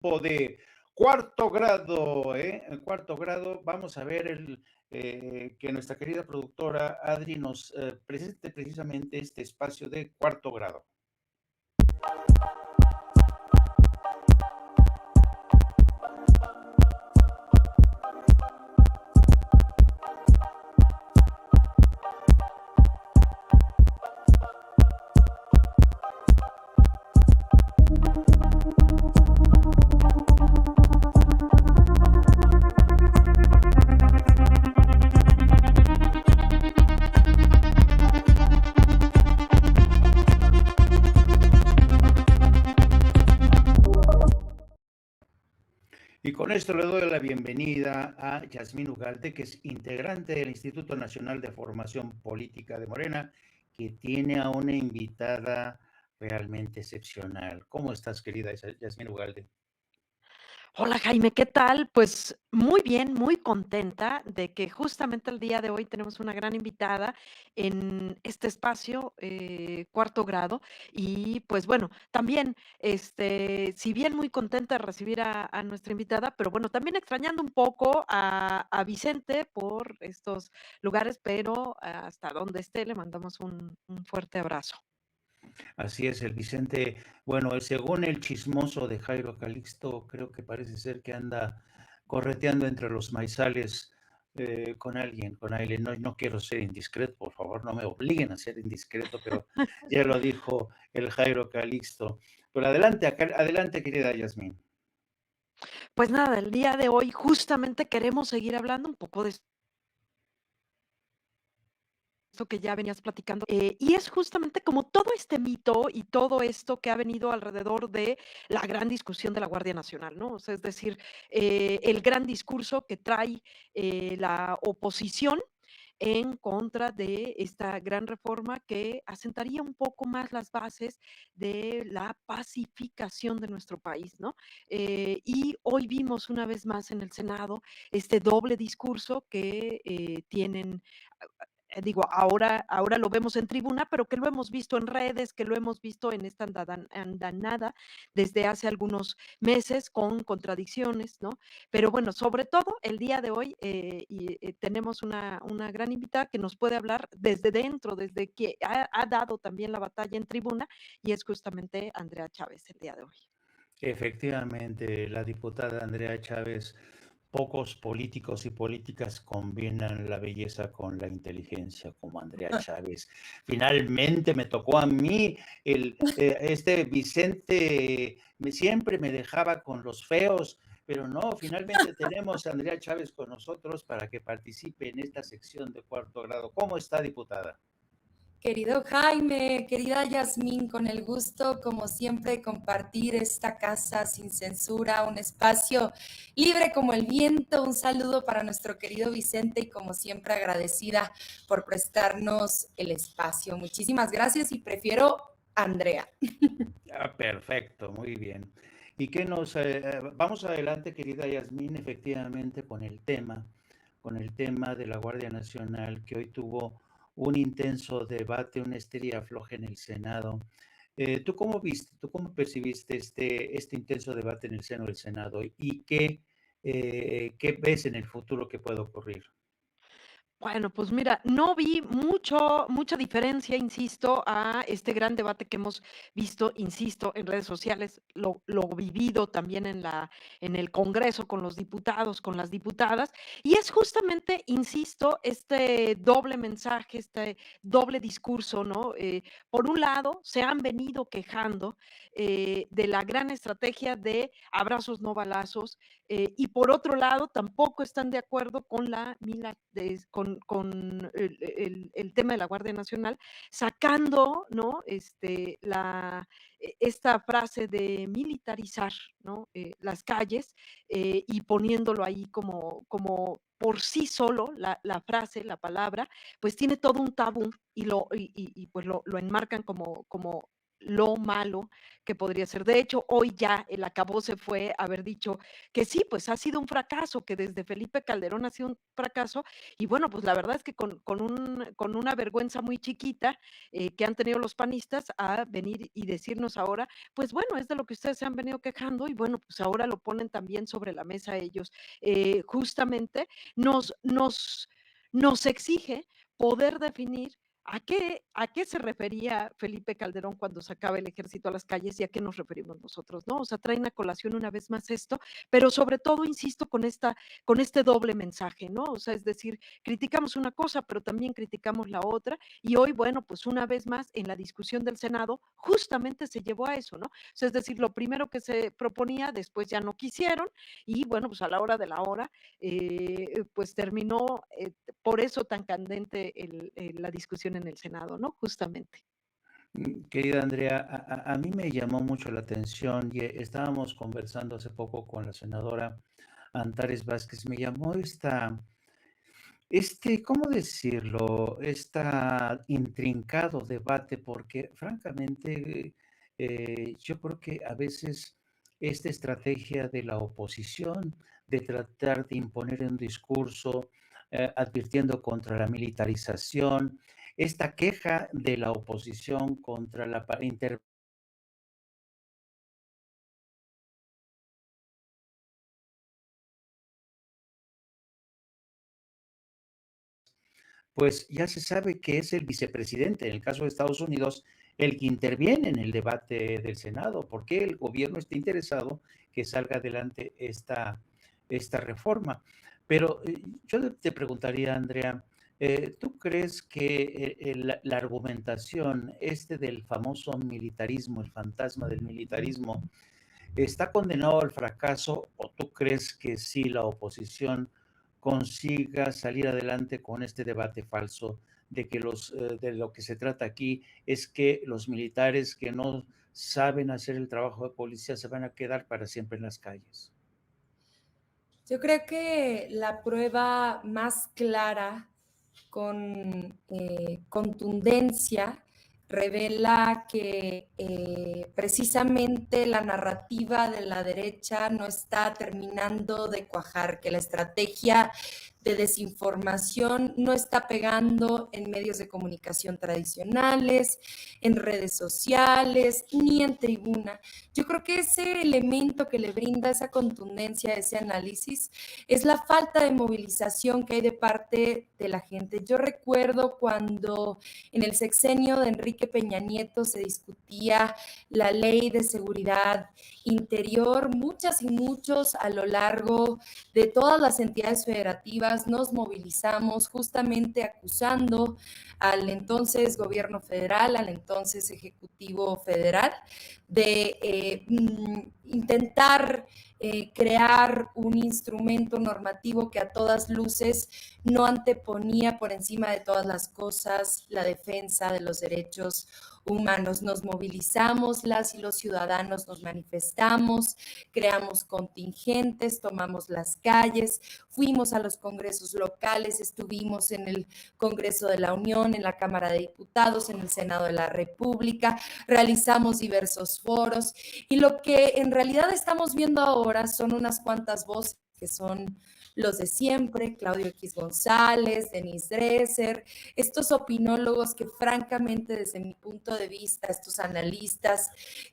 De cuarto grado, ¿eh? En cuarto grado, vamos a ver que nuestra querida productora Adri nos presente precisamente este espacio de cuarto grado. Y con esto le doy la bienvenida a Yasmín Ugalde, que es integrante del Instituto Nacional de Formación Política de Morena, que tiene a una invitada realmente excepcional. ¿Cómo estás, querida Yasmín Ugalde? Hola Jaime, ¿qué tal? Pues muy bien, muy contenta de que justamente el día de hoy tenemos una gran invitada en este espacio, cuarto grado. Y pues bueno, también, si bien muy contenta de recibir a nuestra invitada, pero bueno, también extrañando un poco a Vicente por estos lugares, pero hasta donde esté le mandamos un fuerte abrazo. Así es, el Vicente, bueno, según el chismoso de Jairo Calixto, creo que parece ser que anda correteando entre los maizales con alguien. No, no quiero ser indiscreto, por favor, no me obliguen a ser indiscreto, pero ya lo dijo el Jairo Calixto. Pero adelante, adelante, querida Yasmín. Pues nada, el día de hoy justamente queremos seguir hablando un poco de esto que ya venías platicando, y es justamente como todo este mito y todo esto que ha venido alrededor de la gran discusión de la Guardia Nacional, ¿no? O sea, es decir, el gran discurso que trae la oposición en contra de esta gran reforma que asentaría un poco más las bases de la pacificación de nuestro país, ¿no? Y hoy vimos una vez más en el Senado este doble discurso que tienen digo, ahora lo vemos en tribuna, pero que lo hemos visto en redes, que lo hemos visto en esta andanada desde hace algunos meses con contradicciones, ¿no? Pero bueno, sobre todo el día de hoy, tenemos una gran invitada que nos puede hablar desde dentro, desde que ha dado también la batalla en tribuna, y es justamente Andrea Chávez el día de hoy. Efectivamente, la diputada Andrea Chávez, pocos políticos y políticas combinan la belleza con la inteligencia como Andrea Chávez. Finalmente me tocó a mí, este Vicente siempre me dejaba con los feos, pero no, finalmente tenemos a Andrea Chávez con nosotros para que participe en esta sección de cuarto grado. ¿Cómo está, diputada? Querido Jaime, querida Yasmín, con el gusto, como siempre, de compartir esta casa sin censura, un espacio libre como el viento. Un saludo para nuestro querido Vicente y, como siempre, agradecida por prestarnos el espacio. Muchísimas gracias y prefiero Andrea. Ah, perfecto, muy bien. ¿Y qué vamos adelante, querida Yasmín, efectivamente con el tema de la Guardia Nacional, que hoy tuvo un intenso debate, una esteria afloja en el Senado. ¿Tú cómo viste, tú cómo percibiste este intenso debate en el seno del Senado y qué ves en el futuro que puede ocurrir? Bueno, pues mira, no vi mucha diferencia, insisto, a este gran debate que hemos visto, insisto, en redes sociales, lo vivido también en el Congreso con los diputados, con las diputadas, y es justamente, insisto, este doble mensaje, este doble discurso, ¿no? Por un lado, se han venido quejando de la gran estrategia de abrazos, no balazos, y por otro lado, tampoco están de acuerdo con con el tema de la Guardia Nacional, sacando, ¿no? Esta frase de militarizar, ¿no? Las calles, y poniéndolo ahí como por sí solo, la frase, la palabra, pues tiene todo un tabú y pues lo enmarcan como lo malo que podría ser. De hecho, hoy ya el acabose fue haber dicho que sí, pues ha sido un fracaso, que desde Felipe Calderón ha sido un fracaso. Y bueno, pues la verdad es que con una vergüenza muy chiquita que han tenido los panistas a venir y decirnos ahora, pues bueno, es de lo que ustedes se han venido quejando y bueno, pues ahora lo ponen también sobre la mesa ellos. Justamente nos exige poder definir ¿a qué se refería Felipe Calderón cuando sacaba el ejército a las calles y a qué nos referimos nosotros, ¿no? O sea, traen a colación una vez más esto, pero sobre todo, insisto, con este doble mensaje, ¿no? O sea, es decir, criticamos una cosa, pero también criticamos la otra, y hoy, bueno, pues una vez más, en la discusión del Senado, justamente se llevó a eso, ¿no? O sea, es decir, lo primero que se proponía, después ya no quisieron, y bueno, pues a la hora de la hora, pues terminó por eso tan candente la discusión en el Senado, ¿no? Justamente. Querida Andrea, a mí me llamó mucho la atención y estábamos conversando hace poco con la senadora Antares Vázquez. Me llamó ¿cómo decirlo? Intrincado debate, porque francamente yo creo que a veces esta estrategia de la oposición, de tratar de imponer un discurso advirtiendo contra la militarización, esta queja de la oposición contra la intervención, pues ya se sabe que es el vicepresidente, en el caso de Estados Unidos, el que interviene en el debate del Senado, porque el gobierno está interesado que salga adelante esta reforma. Pero yo te preguntaría, Andrea, ¿tú crees que la argumentación del famoso militarismo, el fantasma del militarismo, está condenado al fracaso o tú crees que sí la oposición consiga salir adelante con este debate falso de que de lo que se trata aquí es que los militares que no saben hacer el trabajo de policía se van a quedar para siempre en las calles? Yo creo que la prueba más clara con contundencia revela que precisamente la narrativa de la derecha no está terminando de cuajar, que la estrategia de desinformación no está pegando en medios de comunicación tradicionales, en redes sociales, ni en tribuna. Yo creo que ese elemento que le brinda esa contundencia, ese análisis, es la falta de movilización que hay de parte de la gente. Yo recuerdo cuando en el sexenio de Enrique Peña Nieto se discutía la ley de seguridad interior, muchas y muchos a lo largo de todas las entidades federativas nos movilizamos justamente acusando al entonces gobierno federal, al entonces Ejecutivo Federal, de intentar crear un instrumento normativo que a todas luces no anteponía por encima de todas las cosas la defensa de los derechos humanos. Nos movilizamos, las y los ciudadanos nos manifestamos, creamos contingentes, tomamos las calles, fuimos a los congresos locales, estuvimos en el Congreso de la Unión, en la Cámara de Diputados, en el Senado de la República, realizamos diversos foros y lo que en realidad estamos viendo ahora son unas cuantas voces que son los de siempre, Claudio X González, Denise Dresser, estos opinólogos que francamente desde mi punto de vista, estos analistas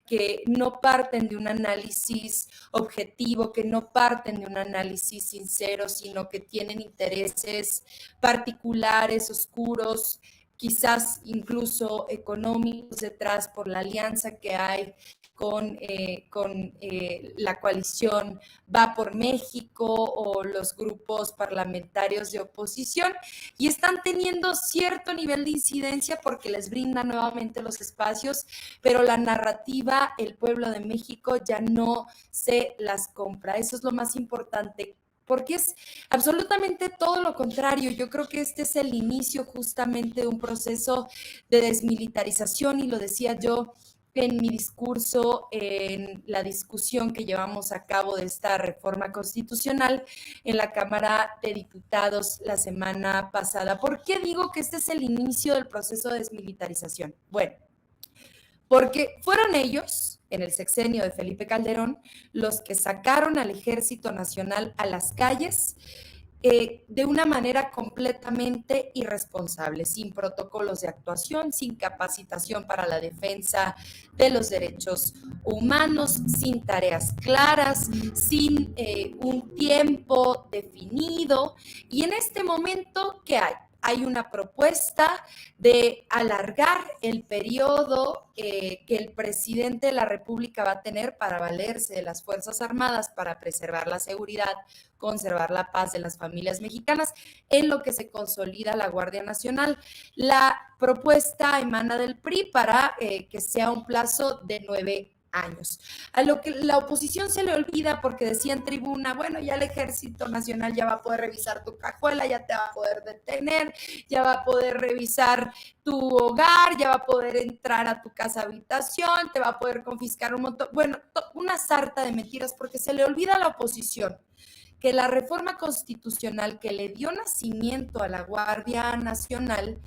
que no parten de un análisis objetivo, que no parten de un análisis sincero, sino que tienen intereses particulares, oscuros, quizás incluso económicos detrás por la alianza que hay con la coalición Va por México o los grupos parlamentarios de oposición y están teniendo cierto nivel de incidencia porque les brinda nuevamente los espacios, pero la narrativa, el pueblo de México ya no se las compra. Eso es lo más importante, porque es absolutamente todo lo contrario. Yo creo que este es el inicio justamente de un proceso de desmilitarización y lo decía yo en mi discurso, en la discusión que llevamos a cabo de esta reforma constitucional en la Cámara de Diputados la semana pasada. ¿Por qué digo que este es el inicio del proceso de desmilitarización? Bueno, porque fueron ellos, en el sexenio de Felipe Calderón, los que sacaron al Ejército Nacional a las calles de una manera completamente irresponsable, sin protocolos de actuación, sin capacitación para la defensa de los derechos humanos, sin tareas claras, sin un tiempo definido. Y en este momento, ¿qué hay? Hay una propuesta de alargar el periodo que el presidente de la República va a tener para valerse de las Fuerzas Armadas para preservar la seguridad, conservar la paz de las familias mexicanas, en lo que se consolida la Guardia Nacional. La propuesta emana del PRI para que sea un plazo de 9 años. A lo que la oposición se le olvida porque decía en tribuna, bueno, ya el Ejército Nacional ya va a poder revisar tu cajuela, ya te va a poder detener, ya va a poder revisar tu hogar, ya va a poder entrar a tu casa habitación, te va a poder confiscar un montón, bueno, una sarta de mentiras porque se le olvida a la oposición que la reforma constitucional que le dio nacimiento a la Guardia Nacional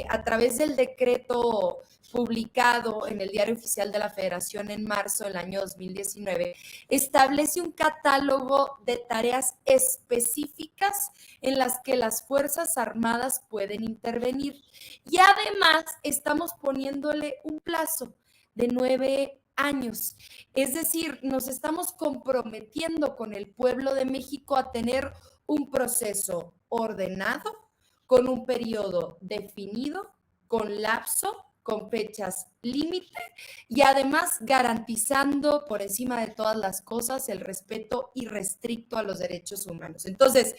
a través del decreto publicado en el Diario Oficial de la Federación en marzo del año 2019, establece un catálogo de tareas específicas en las que las Fuerzas Armadas pueden intervenir. Y además estamos poniéndole un plazo de 9 años. Es decir, nos estamos comprometiendo con el pueblo de México a tener un proceso ordenado, con un periodo definido, con lapso, con fechas límite y además garantizando por encima de todas las cosas el respeto irrestricto a los derechos humanos. Entonces,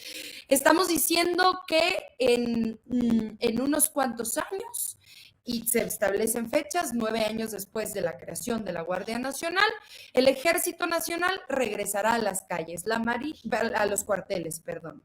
estamos diciendo que en unos cuantos años, y se establecen fechas, 9 años después de la creación de la Guardia Nacional, el Ejército Nacional regresará a las calles, a los cuarteles, perdón.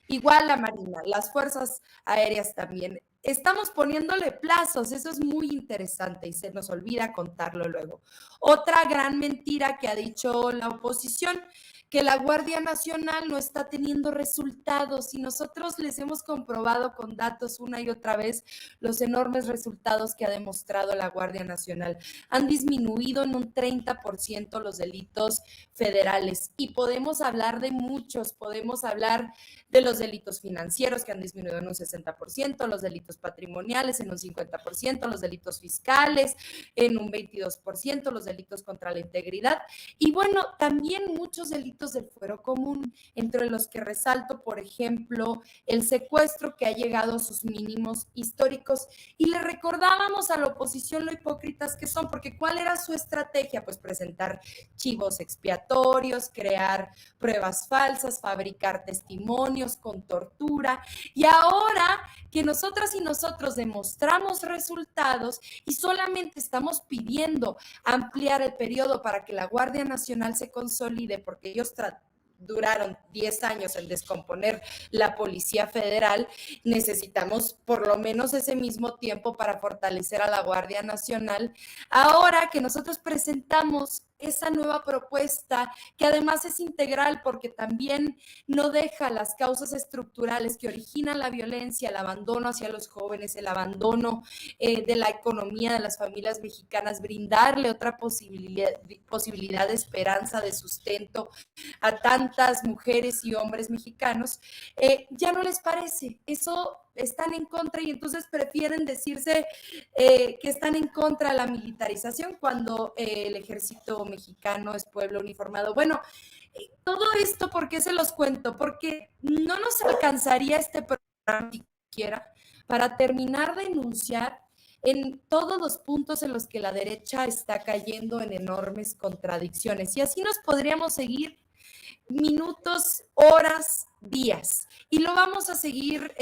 Igual la Marina, las Fuerzas Aéreas también. Estamos poniéndole plazos, eso es muy interesante y se nos olvida contarlo luego. Otra gran mentira que ha dicho la oposición, que la Guardia Nacional no está teniendo resultados y nosotros les hemos comprobado con datos una y otra vez los enormes resultados que ha demostrado la Guardia Nacional. Han disminuido en un 30% los delitos federales y podemos hablar de muchos, podemos hablar de los delitos financieros que han disminuido en un 60%, los delitos patrimoniales en un 50%, los delitos fiscales en un 22%, los delitos contra la integridad y bueno, también muchos delitos del fuero común, entre los que resalto, por ejemplo, el secuestro que ha llegado a sus mínimos históricos y le recordábamos a la oposición lo hipócritas que son, porque ¿cuál era su estrategia? Pues presentar chivos expiatorios, crear pruebas falsas, fabricar testimonios con tortura y ahora que nosotras y nosotros demostramos resultados y solamente estamos pidiendo ampliar el periodo para que la Guardia Nacional se consolide, porque ellos duraron 10 años en descomponer la Policía Federal, necesitamos por lo menos ese mismo tiempo para fortalecer a la Guardia Nacional. Ahora que nosotros presentamos esa nueva propuesta, que además es integral porque también no deja las causas estructurales que originan la violencia, el abandono hacia los jóvenes, el abandono de la economía de las familias mexicanas, brindarle otra posibilidad de esperanza, de sustento a tantas mujeres y hombres mexicanos, ya no les parece. Eso están en contra y entonces prefieren decirse que están en contra de la militarización cuando el ejército mexicano es pueblo uniformado. Bueno, todo esto, ¿por qué se los cuento? Porque no nos alcanzaría este programa siquiera para terminar de enunciar en todos los puntos en los que la derecha está cayendo en enormes contradicciones. Y así nos podríamos seguir minutos, horas, días. Y lo vamos a seguir,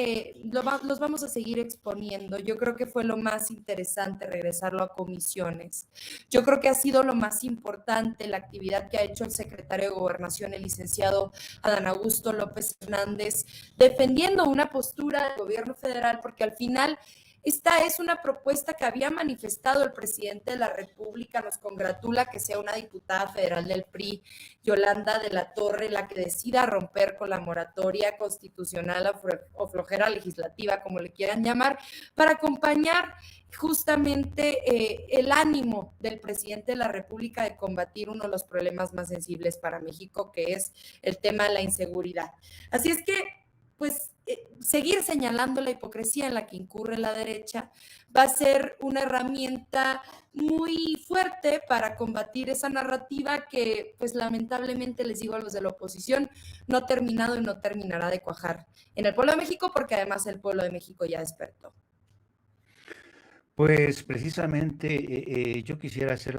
los vamos a seguir exponiendo. Yo creo que fue lo más interesante regresarlo a comisiones. Yo creo que ha sido lo más importante la actividad que ha hecho el secretario de Gobernación, el licenciado Adán Augusto López Hernández, defendiendo una postura del gobierno federal, porque al final Esta es una propuesta que había manifestado el presidente de la República. Nos congratula que sea una diputada federal del PRI, Yolanda de la Torre, la que decida romper con la moratoria constitucional o flojera legislativa, como le quieran llamar, para acompañar justamente el ánimo del presidente de la República de combatir uno de los problemas más sensibles para México, que es el tema de la inseguridad. Así es que, pues, seguir señalando la hipocresía en la que incurre la derecha va a ser una herramienta muy fuerte para combatir esa narrativa que, pues, lamentablemente, les digo a los de la oposición, no ha terminado y no terminará de cuajar en el pueblo de México, porque además el pueblo de México ya despertó. Pues precisamente yo quisiera hacer